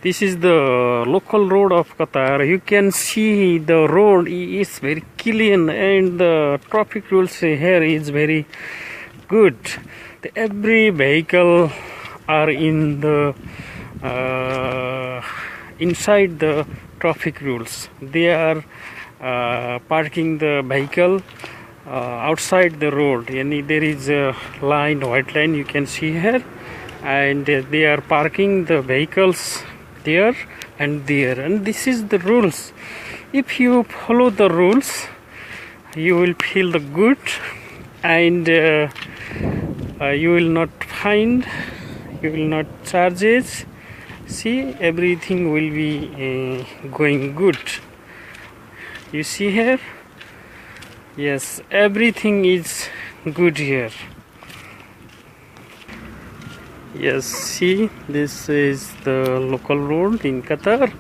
This is the local road of Qatar. You can see the road is very clean and the traffic rules here is very good. Every vehicle are in the inside the traffic rules. They are parking the vehicle outside the road, and there is a line, white line you can see here, and they are parking the vehicles there and there, and this is the rules. If you follow the rules, you will feel the good, and you will not find, you will not charges. See, everything will be going good. You see here, yes, everything is good here. Yes, see, this is the local road in Qatar.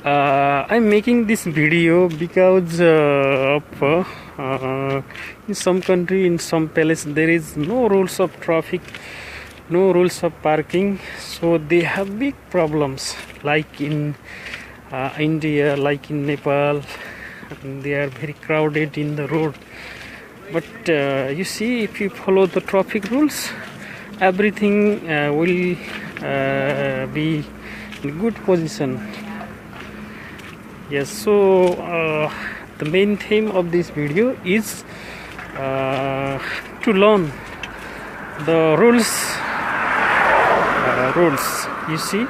I'm making this video because in some country, in some palace, there is no rules of traffic, no rules of parking, so they have big problems, like in India, like in Nepal. They are very crowded in the road. But you see, if you follow the traffic rules, everything will be in good position. Yes, so the main theme of this video is to learn the rules. You see,